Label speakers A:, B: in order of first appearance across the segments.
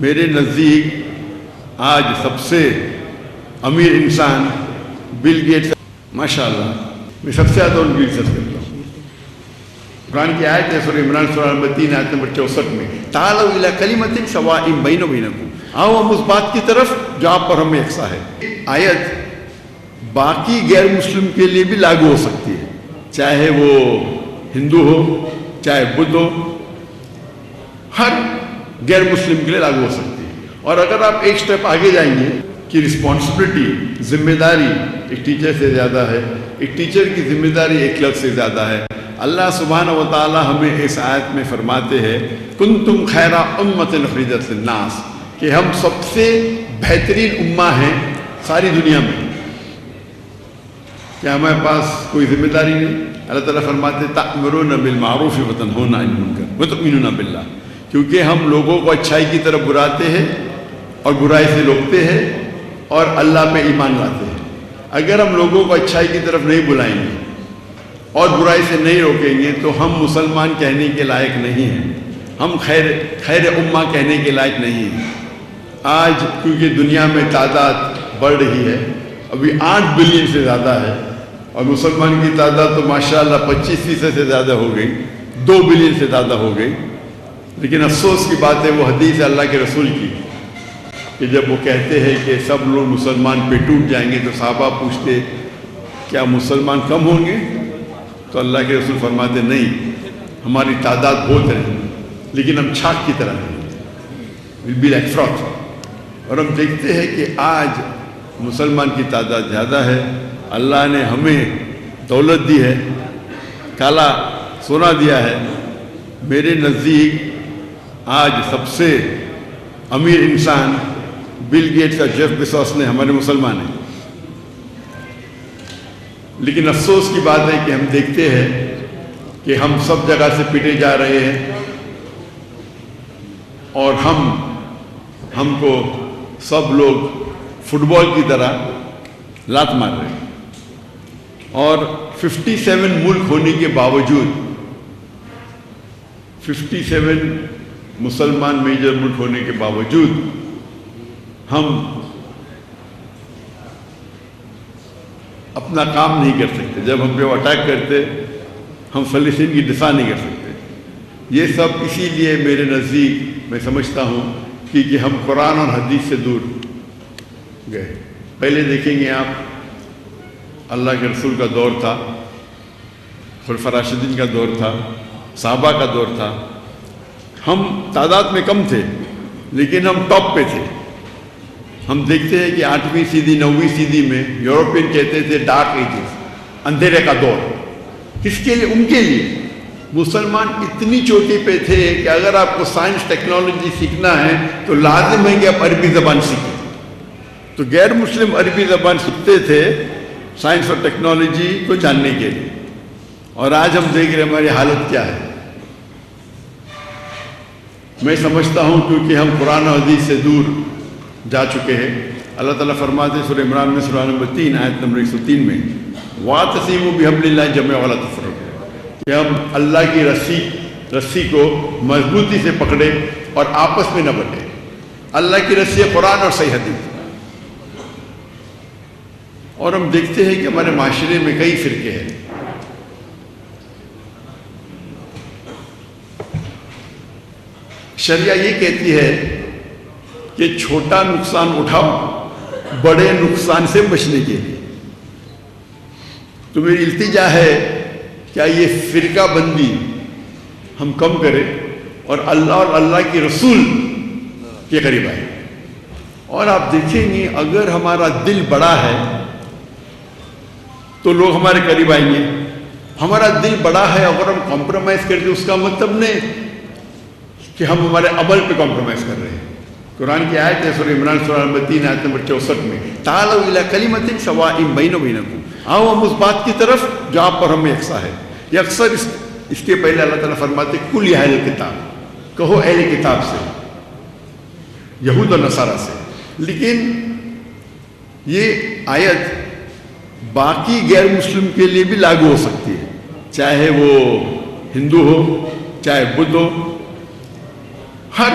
A: میرے نزدیک آج سب سے امیر انسان بل گیٹس، ماشاء اللہ میں سب سے زیادہ ان کی عزت کرتا ہوں۔ قرآن کی آیت ہے سورہ عمران سورہ نمبر 3 آیت نمبر 64 میں، تعالوا الی کلمۃ سواء بیننا وبینکم، آؤ ہم اس بات کی طرف جو آپ پر ہمیں یکساں ہے۔ آیت باقی غیر مسلم کے لیے بھی لاگو ہو سکتی ہے، چاہے وہ ہندو ہو چاہے بدھ ہو، ہر غیر مسلم کے لیے لاگو ہو سکتی ہے۔ اور اگر آپ ایک سٹیپ آگے جائیں گے کہ رسپانسبلٹی، ذمہ داری ایک ٹیچر سے زیادہ ہے، ایک ٹیچر کی ذمہ داری ایک کلرک سے زیادہ ہے۔ اللہ سبحانہ و تعالی ہمیں اس آیت میں فرماتے ہیں کنتم خیر امۃ اخرجت للناس، کہ ہم سب سے بہترین امہ ہیں ساری دنیا میں۔ کیا ہمارے پاس کوئی ذمہ داری نہیں؟ اللہ تعالیٰ فرماتے تأمرون بالمعروف وتنہون عن المنکر وتؤمنون باللہ، کیونکہ ہم لوگوں کو اچھائی کی طرف بلاتے ہیں اور برائی سے روکتے ہیں اور اللہ پہ ایمان لاتے ہیں۔ اگر ہم لوگوں کو اچھائی کی طرف نہیں بلائیں گے اور برائی سے نہیں روکیں گے تو ہم مسلمان کہنے کے لائق نہیں ہیں، ہم خیر امہ کہنے کے لائق نہیں ہیں۔ آج کیونکہ دنیا میں تعداد بڑھ رہی ہے، ابھی 8 بلین سے زیادہ ہے، اور مسلمان کی تعداد تو ماشاءاللہ 25% سے زیادہ ہو گئی، 2 بلین سے زیادہ ہو گئی۔ لیکن افسوس کی بات ہے وہ حدیث ہے اللہ کے رسول کی کہ جب وہ کہتے ہیں کہ سب لوگ مسلمان پہ ٹوٹ جائیں گے تو صحابہ پوچھتے کیا مسلمان کم ہوں گے؟ تو اللہ کے رسول فرماتے نہیں، ہماری تعداد بہت ہے لیکن ہم چھاک کی طرح ہیں، ول بی لائک فراک۔ اور ہم دیکھتے ہیں کہ آج مسلمان کی تعداد زیادہ ہے، اللہ نے ہمیں دولت دی ہے، کالا سونا دیا ہے۔ میرے نزدیک آج سب سے امیر انسان بل گیٹس اور جیف بیزوس نے ہمارے مسلمان ہیں۔ لیکن افسوس کی بات ہے کہ ہم دیکھتے ہیں کہ ہم سب جگہ سے پیٹے جا رہے ہیں اور ہم کو سب لوگ فٹ بال کی طرح لات مار رہے ہیں، اور 57 ملک ہونے کے باوجود، 57 مسلمان میجر ملک ہونے کے باوجود ہم اپنا کام نہیں کر سکتے۔ جب ہم پہ وہ اٹیک کرتے ہم فلسطین کی دفاع نہیں کر سکتے۔ یہ سب اسی لیے میرے نزدیک میں سمجھتا ہوں کہ ہم قرآن اور حدیث سے دور گئے۔ پہلے دیکھیں گے آپ، اللہ کے رسول کا دور تھا، خلفاء راشدین کا دور تھا، صحابہ کا دور تھا، ہم تعداد میں کم تھے لیکن ہم ٹاپ پہ تھے۔ ہم دیکھتے ہیں کہ 8ویں صدی 9ویں صدی میں یورپین کہتے تھے ڈارک ایجز، اندھیرے کا دور۔ کس کے لیے؟ ان کے لیے۔ مسلمان اتنی چوٹی پہ تھے کہ اگر آپ کو سائنس ٹیکنالوجی سیکھنا ہے تو لازم ہے کہ آپ عربی زبان سیکھیں۔ تو غیر مسلم عربی زبان سیکھتے تھے سائنس اور ٹیکنالوجی کو جاننے کے لیے، اور آج ہم دیکھ رہے ہیں ہماری حالت کیا ہے۔ میں سمجھتا ہوں کیونکہ ہم قرآن و حدیث سے دور جا چکے ہیں۔ اللہ تعالیٰ فرماتے ہیں سورہ عمران میں سورہ نمبر 3 آیت نمبر 103 میں وَاعْتَصِمُوا بِحَبْلِ اللَّهِ جَمِيعًا وَلَا تَفَرَّقُوا، کہ ہم اللہ کی رسی کو مضبوطی سے پکڑے اور آپس میں نہ بٹے۔ اللہ کی رسی قرآن اور صحیح حدیث۔ اور ہم دیکھتے ہیں کہ ہمارے معاشرے میں کئی فرقے ہیں۔ شریعہ یہ کہتی ہے کہ چھوٹا نقصان اٹھاؤ بڑے نقصان سے بچنے کے لیے۔ تو میری التجا ہے کیا یہ فرقہ بندی ہم کم کریں اور اللہ کی رسول کے قریب آئے۔ اور آپ دیکھیں گے اگر ہمارا دل بڑا ہے تو لوگ ہمارے قریب آئیں گے۔ ہمارا دل بڑا ہے اگر ہم کمپرومائز کرتے اس کا مطلب نہیں کہ ہم ہمارے عمل پہ کمپرومائز کر رہے ہیں۔ قرآن کی آیت ہے سورہ عمران سورہ نمبر 3 آیت نمبر 64 میں تعالوا الی کلمۃ سواء بیننا وبینکم، آؤ ہم اس بات کی طرف جو آپ پر ہمیں یکساں ہے۔ یہ اکثر اس کے پہلے اللہ تعالیٰ فرماتے قل یا اہل کتاب، کہو اہل کتاب سے، یہود و نصارہ سے۔ لیکن یہ آیت باقی غیر مسلم کے لیے بھی لاگو ہو سکتی ہے، چاہے وہ ہندو ہو چاہے بدھ ہو، ہر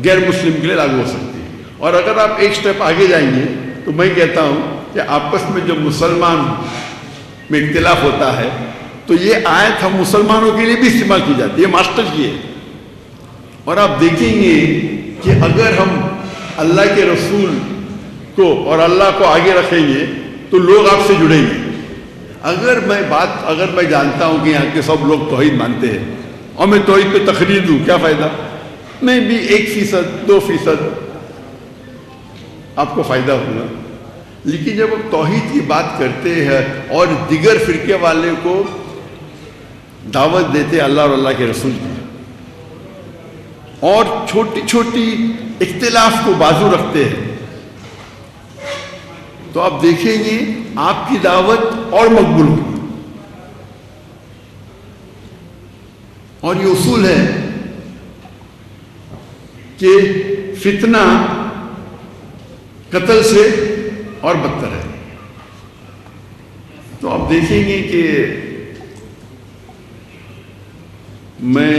A: غیر مسلم کے لیے لاگو ہو سکتی ہے. اور اگر آپ ایک سٹیپ آگے جائیں گے تو میں کہتا ہوں کہ آپس میں جو مسلمان میں اختلاف ہوتا ہے تو یہ آیت ہم مسلمانوں کے لیے بھی استعمال کی جاتی ہے، یہ ماسٹر کی ہے. اور آپ دیکھیں گے کہ اگر ہم اللہ کے رسول کو اور اللہ کو آگے رکھیں گے تو لوگ آپ سے جڑیں گے. اگر میں جانتا ہوں کہ یہاں کے سب لوگ توحید مانتے ہیں اور میں توحید پہ تقریر دوں، کیا فائدہ؟ میں بھی 1%، 2% آپ کو فائدہ ہوگا. لیکن جب ہم توحید کی بات کرتے ہیں اور دیگر فرقے والے کو دعوت دیتے اللہ اور اللہ کے رسول کی اور چھوٹی چھوٹی اختلاف کو بازو رکھتے ہیں، تو آپ دیکھیں گے آپ کی دعوت اور مقبول ہوگی. اور یہ اصول ہے کہ فتنہ قتل سے اور بدتر ہے. تو آپ دیکھیں گے کہ میں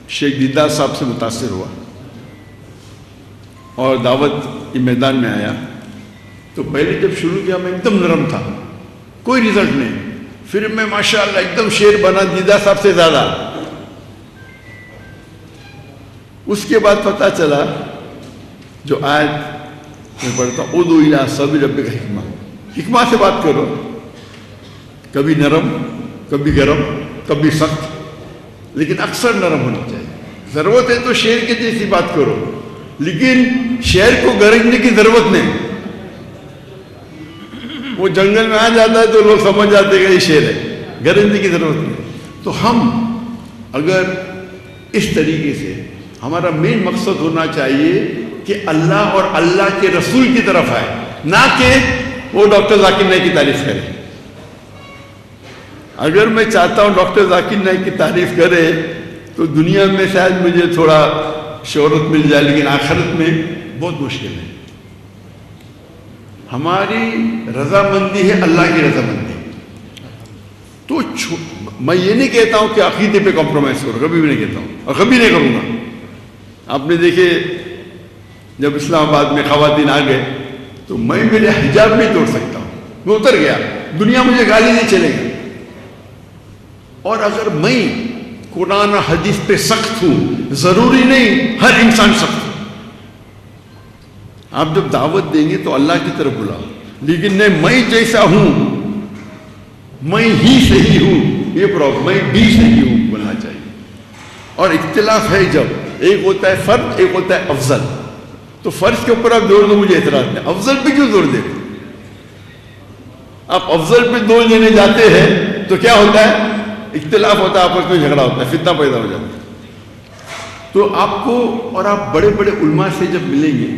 A: شیخ دیدار صاحب سے متاثر ہوا اور دعوت کے میدان میں آیا تو پہلے جب شروع کیا میں ایک دم نرم تھا، کوئی رزلٹ نہیں. پھر میں ماشاءاللہ ایک دم شیر بنا دیدار صاحب سے زیادہ. اس کے بعد پتہ چلا جو آیت میں پڑھتا ہوں ادعو الی سبیل ربک حکمہ، حکمہ سے بات کرو، کبھی نرم، کبھی گرم، کبھی سخت، لیکن اکثر نرم ہونا چاہیے. ضرورت ہے تو شیر کے جیسی بات کرو، لیکن شیر کو گرجنے کی ضرورت نہیں. وہ جنگل میں آ جاتا ہے تو لوگ سمجھ جاتے ہیں کہ یہ شیر ہے، گرجنے کی ضرورت نہیں. تو ہم اگر اس طریقے سے ہمارا مین مقصد ہونا چاہیے کہ اللہ اور اللہ کے رسول کی طرف آئے، نہ کہ وہ ڈاکٹر ذاکر نائک کی تعریف کرے. اگر میں چاہتا ہوں ڈاکٹر ذاکر نائک کی تعریف کرے تو دنیا میں شاید مجھے تھوڑا شہرت مل جائے، لیکن آخرت میں بہت مشکل ہے. ہماری رضامندی ہے اللہ کی رضامندی. تو میں یہ نہیں کہتا ہوں کہ عقیدے پہ کمپرومائز کرو، کبھی بھی نہیں کہتا ہوں اور کبھی نہیں کروں گا. آپ نے دیکھے جب اسلام آباد میں خواتین آ گئے تو میں میرے حجاب نہیں توڑ سکتا ہوں، میں اتر گیا، دنیا مجھے گالی نہیں چلے گی. اور اگر میں قرآن و حدیث پہ سخت ہوں، ضروری نہیں ہر انسان سخت ہو. آپ جب دعوت دیں گے تو اللہ کی طرف بلاؤ، لیکن نہیں میں جیسا ہوں میں ہی صحیح ہوں، یہ پرابلم، میں بھی صحیح ہوں بولنا چاہیے. اور اختلاف ہے جب ایک ہوتا ہے فرد، ایک ہوتا ہے افضل. تو فرض کے اوپر آپ زور دو، مجھے اعتراض نہیں. افضل پہ کیوں زور دے؟ آپ افضل پہ زور دینے جاتے ہیں تو کیا ہوتا ہے؟ اختلاف ہوتا ہے، آپس میں جھگڑا ہوتا ہے، فتنہ پیدا ہو جاتا ہے. تو آپ کو اور آپ بڑے بڑے علماء سے جب ملیں گے،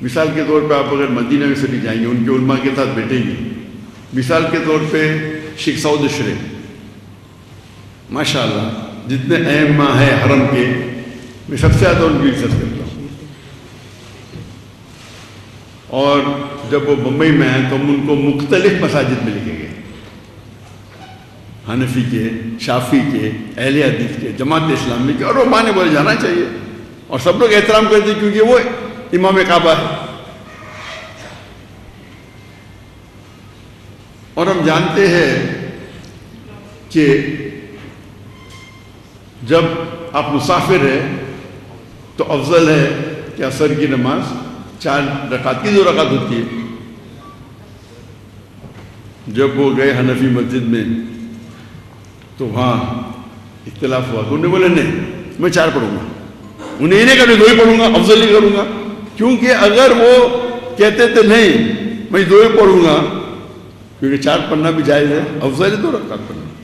A: مثال کے طور پہ آپ اگر مدینہ میں سے بھی جائیں گے، ان کے علماء کے ساتھ بیٹھیں گے. مثال کے طور پہ شیخ سعود اشرف، ماشاءاللہ جتنے ائمہ ہیں حرم کے، میں سب سے زیادہ ان کی عزت کرتا ہوں. اور جب وہ بمبئی میں آئے تو ہم ان کو مختلف مساجد میں لے کے گئے، حنفی کے، شافی کے، اہل حدیث کے، جماعت اسلامی کے، اور وہ مانے بولے جانا چاہیے. اور سب لوگ احترام کرتے ہیں کیونکہ وہ امام کعبہ ہے. اور ہم جانتے ہیں کہ جب آپ مسافر ہیں تو افضل ہے کہ عصر کی نماز 4 رکعت کی 2 رکعت ہوتی ہے. جب وہ گئے حنفی مسجد میں تو وہاں اختلاف ہوا، تو انہوں نے بولے نہیں میں 4 پڑھوں گا. انہیں نہیں کہا 2 ہی پڑھوں گا، افضل ہی کروں گا. کیونکہ اگر وہ کہتے تھے نہیں میں 2 ہی پڑھوں گا، کیونکہ 4 پڑھنا بھی جائز ہے، افضل ہے 2 رکعت پڑھنا.